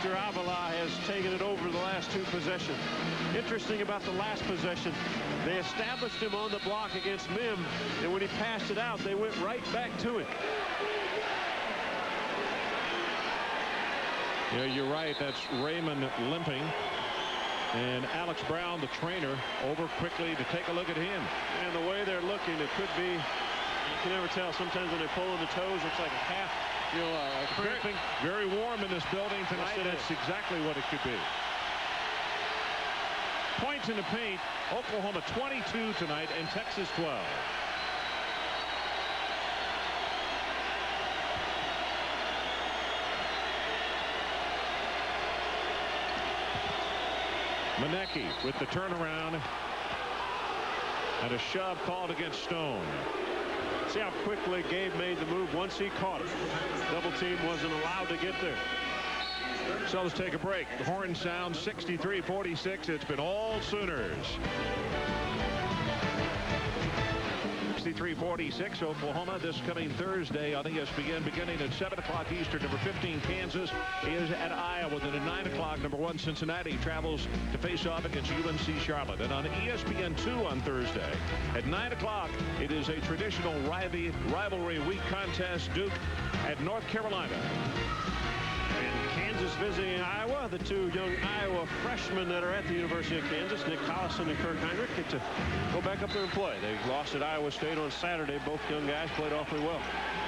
Victor Avila has taken it over the last 2 possessions. Interesting about the last possession, they established him on the block against Mim, and when he passed it out, they went right back to him. Yeah, you're right. That's Raymond limping. And Alex Brown, the trainer, over quickly to take a look at him. And the way they're looking, it could be, you can never tell. Sometimes when they pull in the toes, it's like a calf, you know, cramping. Very warm in this building tonight. That's exactly what it could be. Points in the paint. Oklahoma 22 tonight and Texas 12. Manecki with the turnaround and a shove called against Stone. See how quickly Gabe made the move once he caught it. Double team wasn't allowed to get there. So let's take a break. The horn sounds 63-46. It's been all Sooners. 63-46 Oklahoma this coming Thursday on ESPN beginning at 7 o'clock Eastern. Number 15 Kansas is at Iowa. Then at 9 o'clock number 1 Cincinnati travels to face off against UNC Charlotte. And on ESPN 2 on Thursday at 9 o'clock it is a traditional rivalry week contest. Duke at North Carolina. And Kansas visiting Iowa. The 2 young Iowa freshmen that are at the University of Kansas, Nick Collison and Kirk Heinrich, get to go back up there and play. They lost at Iowa State on Saturday. Both young guys played awfully well.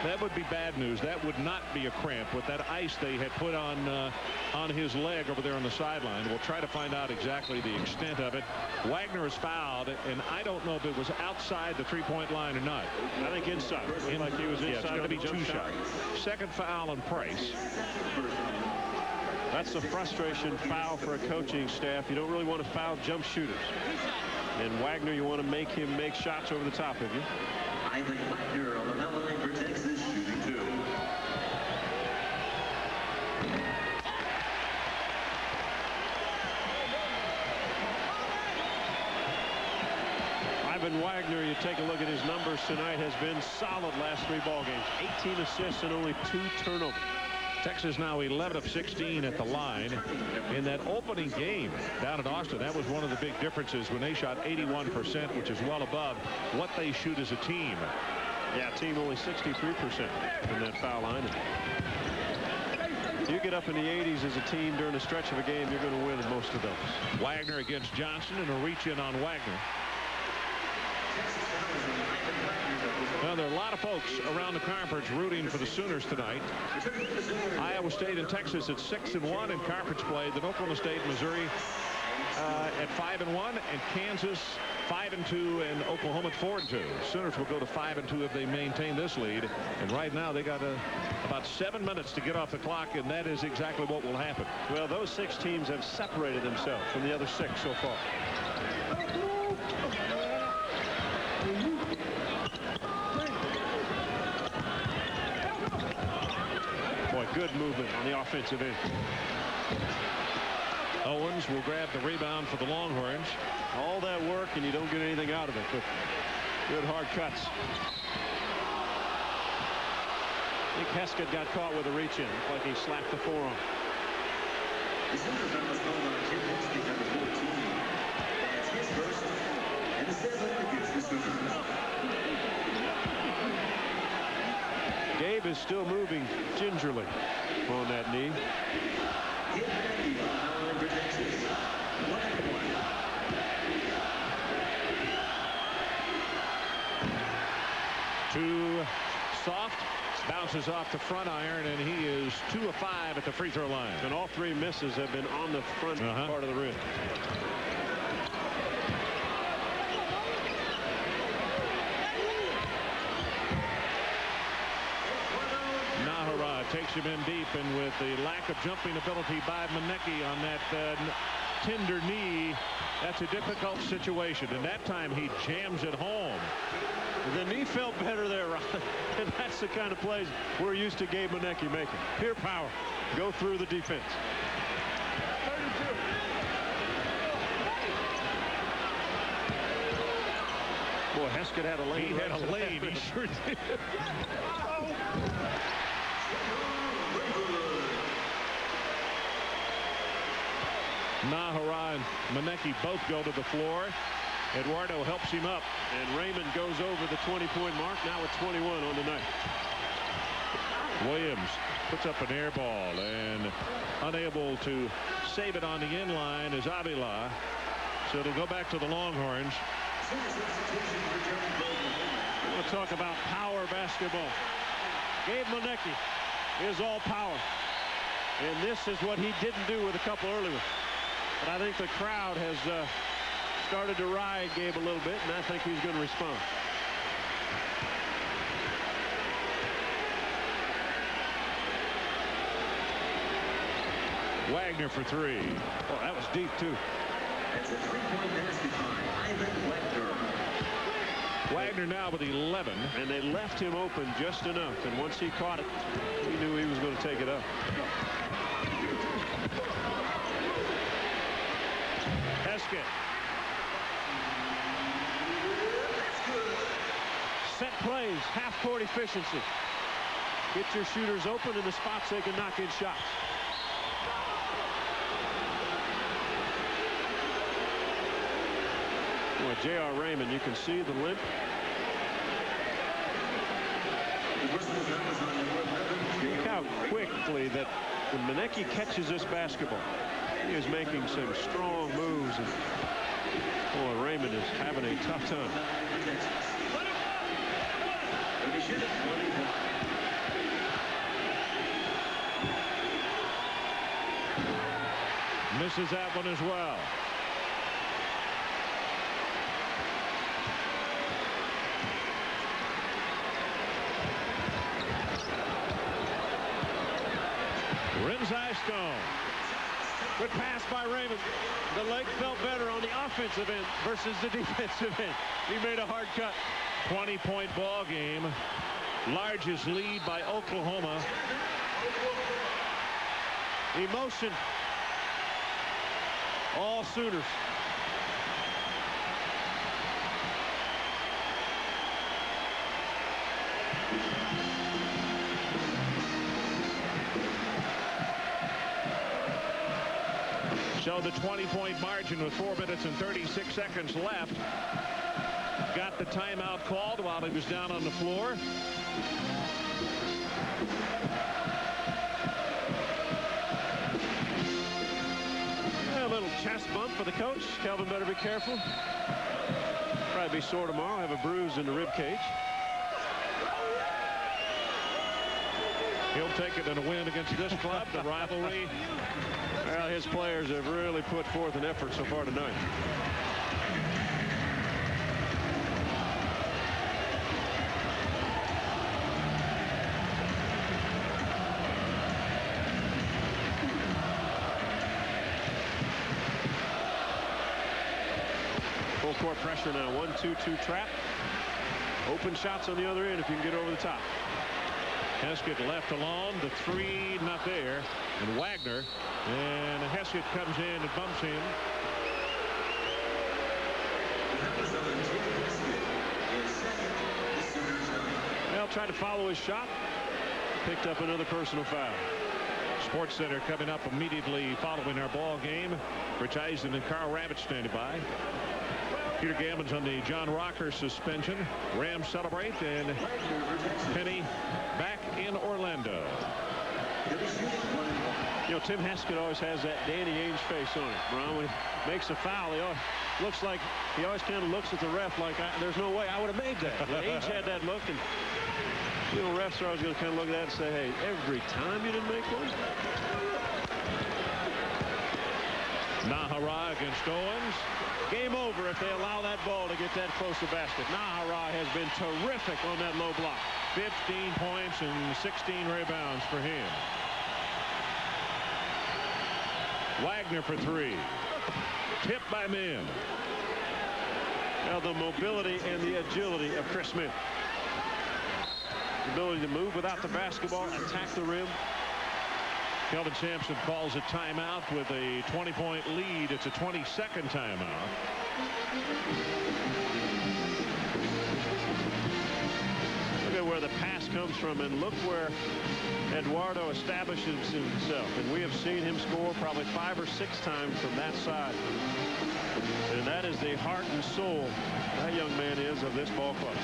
That would be bad news. That would not be a cramp with that ice they had put on his leg over there on the sideline. We'll try to find out exactly the extent of it. Wagner is fouled, and I don't know if it was outside the three-point line or not. I think inside. Like he was inside. Yeah, it's going to be 2 shots. Second foul on Price. That's a frustration foul for a coaching staff. You don't really want to foul jump shooters. And Wagner, you want to make him make shots over the top of you. Ivan Wagner on the foul line for Texas, shooting 2. Ivan Wagner, you take a look at his numbers tonight, has been solid last 3 ball games. 18 assists and only 2 turnovers. Texas now 11 of 16 at the line. In that opening game down at Austin, that was one of the big differences when they shot 81%, which is well above what they shoot as a team. Yeah, team only 63% in that foul line. You get up in the 80s as a team during a stretch of a game, you're going to win most of those. Wagner against Johnson and a reach in on Wagner. Well, there are a lot of folks around the conference rooting for the Sooners tonight. Iowa State and Texas at 6-1 in conference play. Then Oklahoma State and Missouri at 5-1, and Kansas 5-2, and Oklahoma at 4-2. Sooners will go to 5-2 if they maintain this lead. And right now they got about 7 minutes to get off the clock, and that is exactly what will happen. Well, those 6 teams have separated themselves from the other 6 so far. Boy, good movement on the offensive end. Owens will grab the rebound for the Longhorns. All that work and you don't get anything out of it, but good hard cuts. I think Heskett got caught with a reach in, like he slapped the forearm. The Sooners foul was called on Tim Heskett, number 14. That's his first, and the 7th against the Sooners. Gabe is still moving gingerly on that knee. Too soft, bounces off the front iron, and he is 2 of 5 at the free throw line. And all 3 misses have been on the front part of the rim. Najera takes him in deep, and with the lack of jumping ability by Manecki on that tender knee, that's a difficult situation. And that time he jams it home. The knee felt better there, Ron. And that's the kind of plays we're used to Gabe Manecki making. Pure power. Go through the defense. Boy, Heskett had a lane. He had a lane. He sure did. Najera and Manecki both go to the floor. Eduardo helps him up. And Raymond goes over the 20-point mark, now at 21 on the night. Williams puts up an air ball and unable to save it on the in line is Avila. So it'll go back to the Longhorns. We'll talk about power basketball. Gabe Manecki is all power. And this is what he didn't do with a couple earlier. But I think the crowd has started to ride Gabe a little bit, and I think he's going to respond. Wagner for three. Oh, that was deep, too. That's a three-point basket by Ivan Wagner. Wagner now with 11. And they left him open just enough. And once he caught it, he knew he was going to take it up. Heskett. Set plays, half-court efficiency. Get your shooters open in the spots they can knock in shots. Boy, J.R. Raymond, you can see the limp. Look how quickly that when Manecki catches this basketball, he is making some strong moves. And boy, Raymond is having a tough time. Misses that one as well. Rinzai Stone. Good pass by Raymond. The leg felt better on the offensive end versus the defensive end. He made a hard cut. 20-point ball game. Largest lead by Oklahoma. Emotion. All Sooners. So the 20-point margin with 4 minutes and 36 seconds left. Got the timeout called while he was down on the floor. A little chest bump for the coach. Kelvin better be careful. Probably be sore tomorrow. Have a bruise in the rib cage. He'll take it in a win against this club. The rivalry. Well, his players have really put forth an effort so far tonight. Full court pressure now. 1-2-2 trap. Open shots on the other end if you can get over the top. Heskett left alone. The three not there. And Wagner. And Heskett comes in and bumps him. Well, tried to follow his shot. Picked up another personal foul. Sports Center coming up immediately following our ball game. Rich Eisen and Carl Rabbit standing by. Peter Gammon's on the John Rocker suspension. Rams celebrate, and Penny back in Orlando. You know, Tim Heskett always has that Danny Ainge face on it. Ron, when he makes a foul, he always looks like he always kind of looks at the ref like, there's no way I would have made that. Ainge had that look, and you know, refs are always going to kind of look at that and say, hey, every time you didn't make one. Najera against Owens. Game over if they allow that ball to get that close to basket. Najera has been terrific on that low block. 15 points and 16 rebounds for him. Wagner for three. Tipped by Min. Now the mobility and the agility of Chris Min. The ability to move without the basketball, attack the rim. Kelvin Sampson calls a timeout with a 20-point lead. It's a 22nd timeout. Look at where the pass comes from. And look where Eduardo establishes himself. And we have seen him score probably 5 or 6 times from that side. And that is the heart and soul that young man is of this ball club.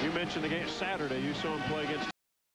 You mentioned the game Saturday. You saw him play against